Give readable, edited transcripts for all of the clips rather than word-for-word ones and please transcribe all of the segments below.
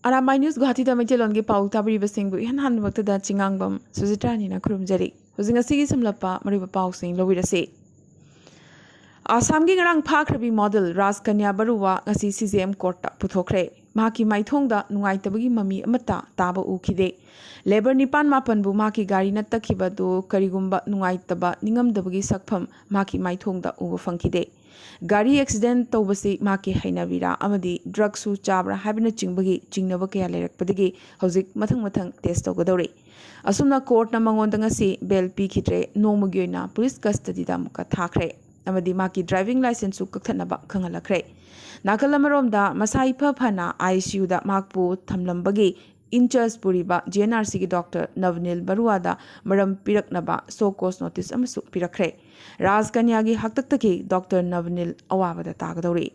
अरामाई news Guwahati मैतेलों की पाउ ताबरीबसिंगबु इहान हानमक्तदा चिंगांगबम सुजित्रानीना खुरुमजरी हुजिंग असिगी समलप्पा मरिबा पाउसिंग लविरसे आसाम की ngarang फाख्रबी model Rajkanya Baruah ngasi CJM court पुथोखरे माकी माइथोंगदा नुंगाइतबगी ममी अमता ताबा उखिदे लेबर निपान मापनबु माकी गाड़ी नत्तखिबदु करिगुंबा नुंगाइतबा निंगमदबगी सकफम माकी माइथोंगदा उबा फंखिदे गाड़ी एक्सीडेंट तौबसी माकी हैनबीरा अमदी ड्रग्सु चाब्रा हाबिना चिंबगी चिंगनब कया लेरकपदगी हौजिक मथंग मथंग टेस्ट तौगदौरे असुमना कोर्ट न मंगोंदा ngasi बेल पीखिद्रे नोमगी ओइना पुलिस कस्टडीदा मुका थाख्रे अमदी माकी ड्राइविंग लाइसेंस सु कक्थनबा खंगलखरे नाकल अमरोमदा मसाई फफना ICU दा माकपु थमलंबगी इंचार्ज पुरीबा GNRC की डॉक्टर नवनील बरुआदा मरम पिरकनबा सो कोस नोटिस अमसु पिरखरे राजकन्या की हक्तक्तकी डॉक्टर नवनील अवाबदा तागदौरी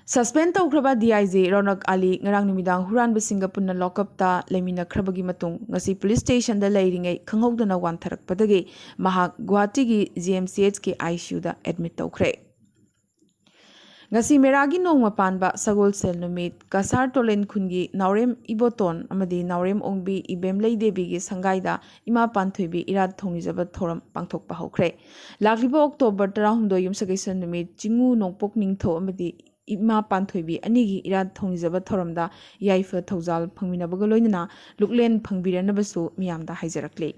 सस्पेंड तौख्रबा DIG रौनक Ali ngarang numidang huranbsinga punna lokapta leminakhrabagi matung ngasi police station da leiringai khanghodana wantharakpadagi mahak Guwahati gi GMCH ke ICU da admit taukhre ngasi meragi nongma panba sagol sel numit kasar tolen khungi naurem iboton amadi naurem ongbi ibemlei debi gi sangaida ima panthoibi irad thongjaba thoram pangthokpa hokre laklibo October 19 yumsagesan numit jingu nongpok ningtho amadi इमा पांथोइबी अनिगी इराद थोंगिजबा थोरमदा याइफा थौजाल फंगमिनबगा लोइनना लुकलेन फंगबिरनबसु मियामदा हाइजरकले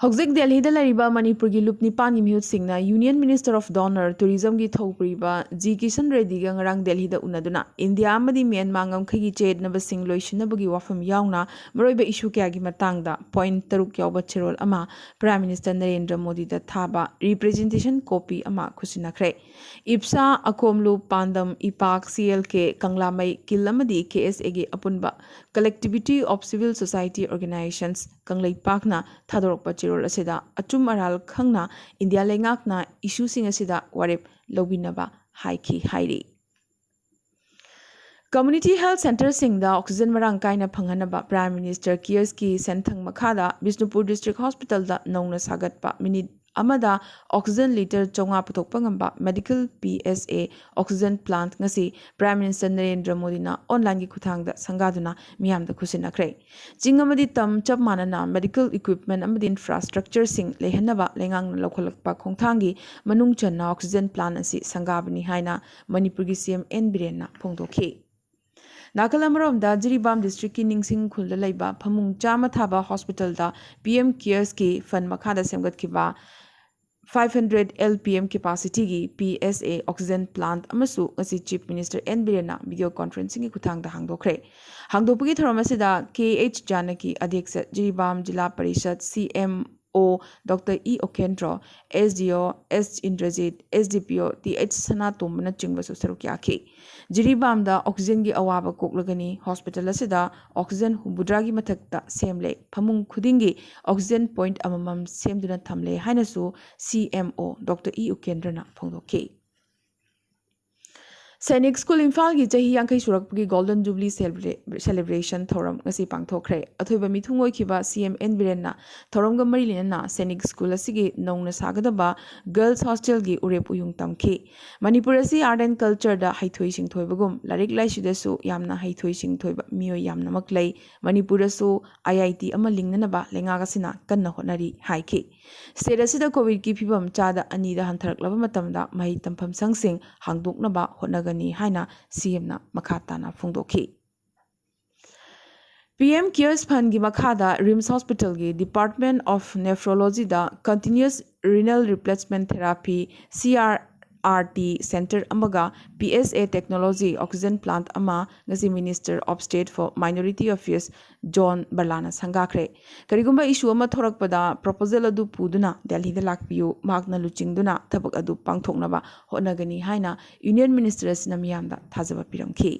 हौजिक दिल्लीदा लरिबा मणिपुर की लुप निपान की मिहुत सिंगना union minister of DoNER tourism की थौपरिबा जी किशन रेड्डी गा ngarang दिल्लीदा उनदुना इंडिया अमदी म्यांमार ngamkhagi चेदनबसिंग लोइसिनबगी वाफम यावना मरोइबा इशू क्यागी मतंगदा पॉइंट 3 यावबा चेरोल अमा प्राइम मिनिस्टर नरेंद्र मोदी दा थाबा रिप्रेजेंटेशन कॉपी अमा खुसिनखरे इप्सा अकोमलु पांदम इपाक CLK कंगलामई किलमदी KSA की अपुनबा collectivity of civil society organisations कंगलई पाकना थादोरकपा चेरोल असेदा अचुम अराल खंगना इंडिया लेंगाकना इशू सिंग असेदा वारेप लौबिनबा हाइखी हाइरी कम्युनिटी हेल्थ सेंटर सिंगदा ऑक्सीजन मरांग कायना फंगनबा प्राइम मिनिस्टर केयर्स की सेंथंग मखादा बिष्णुपुर डिस्ट्रिक्ट हॉस्पिटल दा नौना सागतपा मिनिट अमदा ऑक्सीजन लीटर चौंगा पुथोकपंगंबा medical PSA oxygen plant ngasi prime minister Narendra Modi ना ऑनलाइन की खुथांगदा संगादुना मियामदा खुसिनखरे जिंगमदी तम चप मानना मेडिकल इक्विपमेंट अमदी इंफ्रास्ट्रक्चर सिंग लेहनबा लेंगांग लौखलकपा खोंथांगी मनुंग चन्ना ऑक्सीजन प्लांट असि संगाबनी हाइना मणिपुर की CM N Biren ना फोंदोखी नाकलमरोमदा जिरीबाम डिस्ट्रिक्ट की निंगसिंग खुलदा लैबा फमुंग चामा थाबा हॉस्पिटल दा PM केयर्स की फंड मखादा सेमगतखिबा 500 LPM capacity की PSA ऑक्सीजन प्लांट अमसु ngasi chief minister N Biren ना वीडियो कॉन्फ्रेंसिंग की खुथांगदा हांगदोखरे हांगदोपगी थरमसिदा KH जानकी अध्यक्ष जिरीबाम जिला परिषद CMO doctor E Okendro SDO S Indrajit SDPO TH Sanatomna चिंगबसु सरुक्याखी जिरीबामदा ऑक्सीजन की अवाबा कोकलगनी हॉस्पिटल असिदा ऑक्सीजन हुबुद्रागी मथक्ता सेमले फमुंग खुदिंगी ऑक्सीजन पॉइंट अममम सेमदुना थमले हाइनसु CMO डॉक्टर E उकेंद्रना फोंदोखे सैनिक स्कूल इम्फाल की चाही यांखई सुरक्पगी गोल्डन जुबली सेलिब्रेशन थौरम ngasi पांगथोखरे अथोइबा मिथुंग ओइखिबा CM N Biren ना थौरम ग मरी लेना सैनिक स्कूल असिगी नौना सागदबा गर्ल्स हॉस्टल की उरेप उयुंग तमखी मणिपुर असि आर्ट एंड कल्चर दा हाइथोइ सिंगथोइबगुम लारिक लाइसिदसु यामना हाइथोइ सिंगथोइबा मियो यामनमक लै मणिपुरसु IIT अमा लिंगनबा लेंगागसिना कन्ना होनरी हाइखी स्टेट असिदा कोविड की फिबम चादा अनिदा हंथरकलबा मतमदा महि तंफम संगसिंग हांगदोकनबा होनगनी हाइना CM ना मखाताना फोंदोखी PM केयर्स फंड की मखादा रिम्स हॉस्पिटल की डिपार्टमेंट ऑफ नेफ्रोलॉजी दा continuous renal replacement therapy CRRT centre अमगा PSA टेक्नोलॉजी ऑक्सीजन प्लांट अमा ngasi minister of state for minority affairs John बर्लाना संगाखरे करिगुंबा इशू अमा थोरकपदा प्रपोजल अदु पुदुना दिल्ली दा लाकपियु मागना लुचिंगदुना थबक अदु पांगथोकनबा होनगनी हाइना यूनियन मिनिस्टर्स नमियामदा थाजबा पिरमखी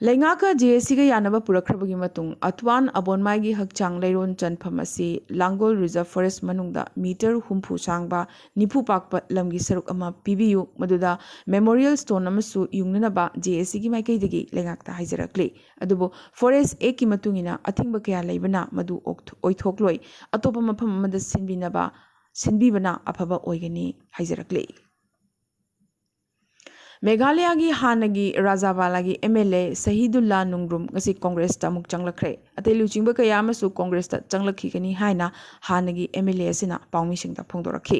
लेंगाका JSC का यानबा पुरखरबगी मतुंग अथवान अबोनमाई हकचांग लैरोन चनफम असि लांगोल रिजर्व फॉरेस्ट मनुंगदा मीटर हुम्फु सांगबा निफु पाकपा लमगी सरुक अमा पिबियु मदुदा मेमोरियल स्टोन अमसु युंगनबा JSC की माइकैदगी लेंगाकता हाइजरकले अदुबो फॉरेस्ट एक की मतुंगिना अथिंगबा कया लैबना मदु ओइथोकलोय अतोपा मफम अमदा सिनबिबना अफबा ओइगनी हाइजरकले मेघालयगी हानगी राजाबालागी MLA Sahidullah Nungrum ngasi Congress ta muk changlakre atei luchingba kaya amasu Congress ta changlakhi kani haina hanagi MLA sina paumi singta phongdorakhi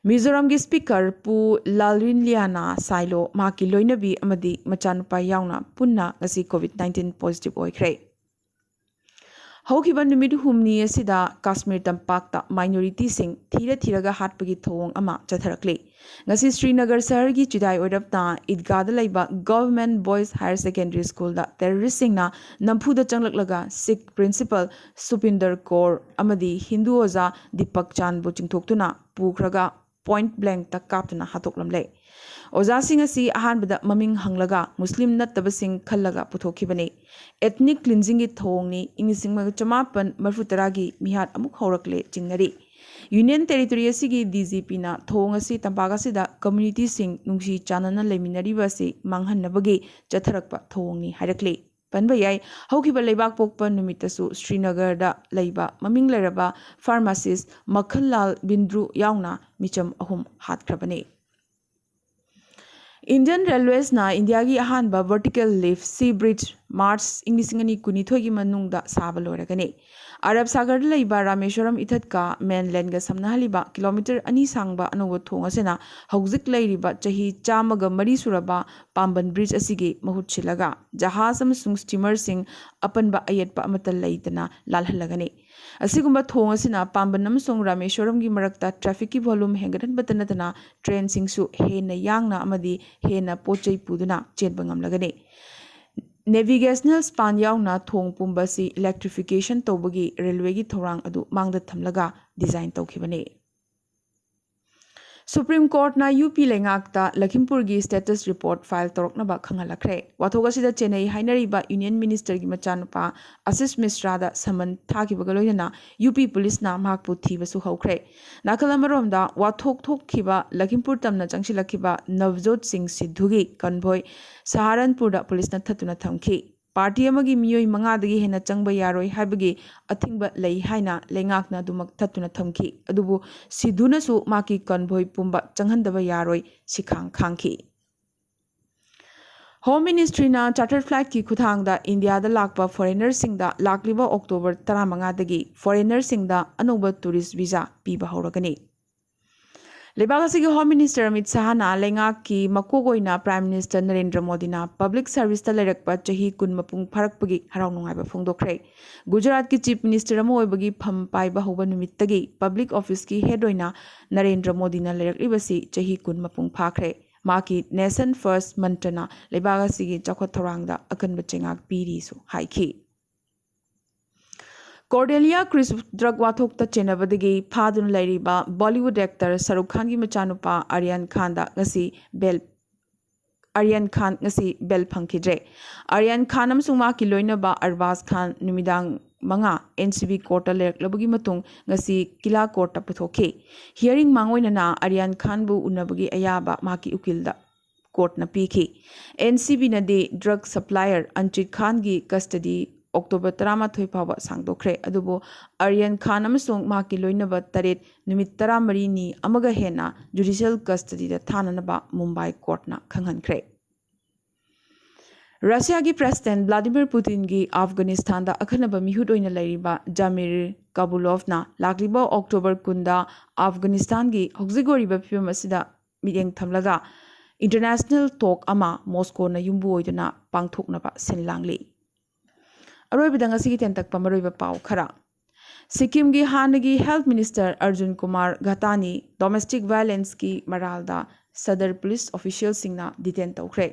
Mizoram gi speaker pu Lalrin Liana Sailo maki loinabi amadi machanupa yauna punna ngasi COVID-19 positive oikre Haukiba numit humni asida Kashmir tampakta minority sing thiraga hatpagi thong ama chatharakle ngasi Srinagar sahar gi chidai oirapna idgada laiba Government Boys Higher Secondary School da terrorist singna namphuda changlaklaga Sikh principal Supinder Kaur amadi Hindu oza Deepak Chand bu chingthoktuna pukhraga point blank ta kaptuna hatoklamle Oza sing asi ahanbada maming hanglaga Muslim nattabasing khallaga puthokibane ethnic cleansing gi thongni ingising chamapan marfutaragi mihat amuk horakle chingnari Union Territory asigi DGP na thong asi tampaga sida community sing nungsi chanana leminari basi manghannabagi chatharakpa thongni hairakle panba yai haukiba leibak pokpa numitasu Srinagar da leiba maming leraba pharmacist Makhanlal Bindru yauna micham ahum hatkrabane Indian Railways na India gi ahanba vertical lift sea bridge March inglisingani kunithoi gi manungda sabaloragane Arab Sagar laiba Rameshwaram ithatka mainland ga samnahaliba kilometer ani sangba anogo thongasena hauzik lairiba chahi chamaga mari suraba Pamban bridge asigi mahut chilaga jahaz amasung steamer sing apanba ayetpa amata leitana lalhalagane Asigumba thong asina Pamban amasung Rameshwaram gi marakta traffic ki volume hengadan batanatana train singsu hena yangna amadi hena pochai puduna chenba ngamlagane Navigational span yauna thong pumbasi electrification tobagi railway gi thorang adu mangda thamlaga design tawkhibane Supreme Court na UP lengakta Lakhimpur gi status report file torokna ba khangalakre wathoga sida Chennai hainari ba Union Minister gi machanupa Ashish Mishra da saman thakibaga loina UP police na makpu thibasu hawkre nakalamarom da wathok thokkiba Lakhimpur tamna changsilakhiba Navjot Singh Sidhu gi convoy Saharanpur da police na thatuna thamki Party amagi miyoi mangadagi hena changba yaroi haibagi athingba lei haina lengakna dumak thatuna thamki adubu Sidhuna su maki convoy pumba changhandaba yaroi sikhang khangki Home Ministry na chartered flight ki khuthangda India da lakpa foreigner singda lakliba October 15 dagi foreigner singda anoba tourist visa piba horagani Lebagasi Home Minister Amit Shah na lengak ki makogoina Prime Minister Narendra Modi na public service ta lerakpa chahi kun mapung pharakpagi harau nungai ba phongdokre Gujarat ki Chief Minister amo oibagi pham paiba hoba numittagi public office ki head oina Narendra Modi na leraklibasi chahi kun mapung phakre maki Nation First mantrana lebagasi gi chakhot thorangda akanba chengak piri su haiki Cordelia Chris drug wathok ta chenabadagi phadun lairiba Bollywood actor Shahrukh Khan gi machanupa Aryan Khan da ngasi bel phangkidre Aryan Khan amsung ma ki loinaba Arbaz Khan numidang manga NCB court leklabagi matung ngasi kila court ta puthokhe hearing mangoina na Aryan Khan bu unabagi ayaba maki ukilda court na pikhi NCB na de drug supplier Anchit Khan gi custody October 13 phaba sangdokre adubo Aryan Khan amasung maki loinaba taret numit 13 ni amaga hena judicial custody da thananaba Mumbai court na khanghankre Russia gi President Vladimir Putin gi Afghanistan da akhanaba mihut oina lairiba Jamil Kabulov na lakliba October 10 Afghanistan gi hogzigori ba phim asida mideng thamlaga international talk ama Moscow na yumbu oiduna pangthoknaba sinlangli Aroi bidanga sigi tentak pamaroi ba pau khara Sikkim gi hanagi Health Minister Arjun Kumar Ghatani domestic violence ki maralda Sadar police official singna detain tawkre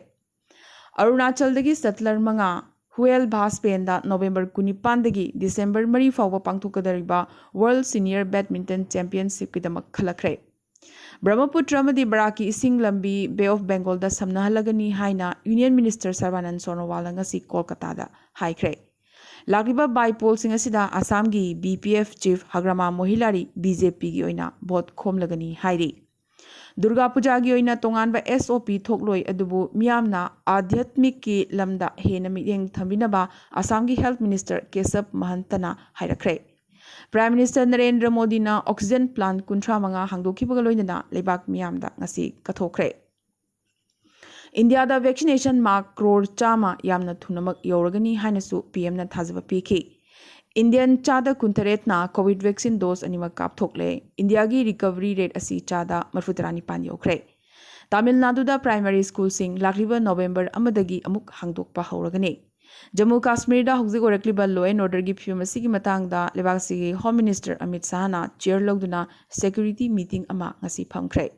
Arunachal dagi Satlar manga Huel Bhaspen da November 19 dagi December 3 fawba pangthokadariba World Senior Badminton Championship kidamak khalakre Brahmaputra amadi Baraki ising lambi Bay of Bengal da samnahalagani haina Union Minister Sarvanand Sonowal ngasi Kolkata da haikre Lakriba bypoll sing asida Assam gi BPF chief Hagrama Mohilari BJP gi oina vote khomlagani hairi Durga Puja gi oina tonganba SOP thokloi adubu miyamna adhyatmik ki lamda hena miyeng thambinaba Assam gi Health Minister Kesab Mahantana hairakre Prime Minister Narendra Modi na oxygen plant 35 hangdokhibaga loinana lebak miyamda ngasi kathokre इंडियादा vaccination mark crore चामा यामना थुनमक यौरगनी हाइनसु पीएमना थाजब पीखी Indian चादा कुंतरेतना कोविड वैक्सीन डोज अनिमक कापथोकले इंडिया की रिकवरी रेट असी चादा मरफुतरानी पान यौखरे तमिलनाडुदा प्राइमरी स्कूल सिंह लाखलिबा नवंबर अमदगी अमुक हांगदोकपा हौरगनी जम्मू काश्मीर दा हौजिक ओरक्लिबा लॉ एंड ऑर्डर की फिल्म असिगी मतांगदा लेबाकसिगी होम मिनिस्टर अमित शाहना चेयर लौदुना सेक्यूरिटी मीटिंग अमा ngasi फमख्रे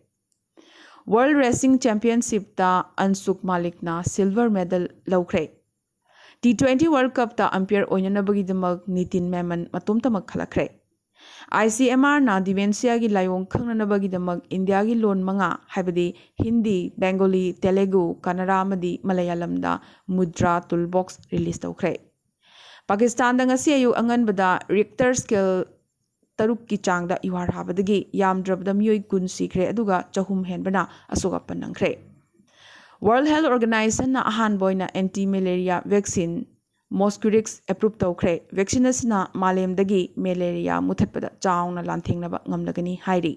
वर्ल्ड रेसिंग चैंपियनशिप दा अनसुक मालिकना सिल्वर मेडल लौख्रे T20 वर्ल्ड कप दा अंपायर ओइननबगिदमक नितिन मेमन मतोमतमक खलख्रे ICMR ना डिमेंशिया की लायोंग खंगननबगिदमक इंडिया की लोन मंगा हाइबदी हिंदी बेंगोली तेलुगु कन्नड़ा अमदी मलयालम दा मुद्रा टूलबॉक्स रिलीज तौख्रे पाकिस्तान दा ngasi ayu anganbada Richter scale तरुक की चांग दा इवार हाबदगी यामद्रबदा मियोई कुन सीख्रे अदुगा चहुम हेनबना असोगापन नंख्रे वर्ल्ड हेल्थ ऑर्गेनाइजेशन ना अहान बोइना anti malaria vaccine Mosquirix approve तौख्रे वैक्सीन असना मालेमदगी मलेरिया मुथतपदा चाउना लांथेंगनबा ngamlagani हाइरी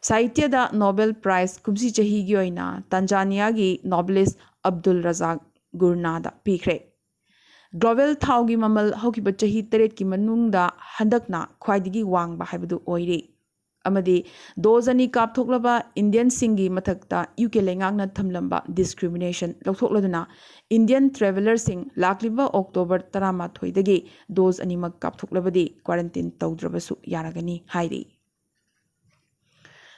साहित्य दा नोबेल प्राइज कुमसी चही की ओइना तंजानिया की नोबलिस्ट अब्दुल रजाक गुरनादा पीख्रे ग्लोबल थाव की ममल हौकिब चही तरेट की मनुंगदा हंदकना ख्वाइदगी वांगबा हाइबदु ओइरे अमदी डोज अनि कापथोकलबा इंडियन सिंगी मथकता यूके लेंगांगना थमलंबा डिस्क्रिमिनेशन लौथोकलदुना इंडियन ट्रेवलर सिंग लाक्लिबा अक्टोबर 13 दगी डोज अनिमक कापथोकलबदी क्वारंटाइन तौद्रबसु यारगनी हाइरी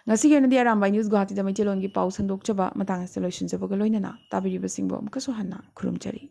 ngasi genadi aramba news guwahati da maichilon gi pau sandokchaba matang solution jaba ga loinana tabiriba singbo amkaso hanna khurumchari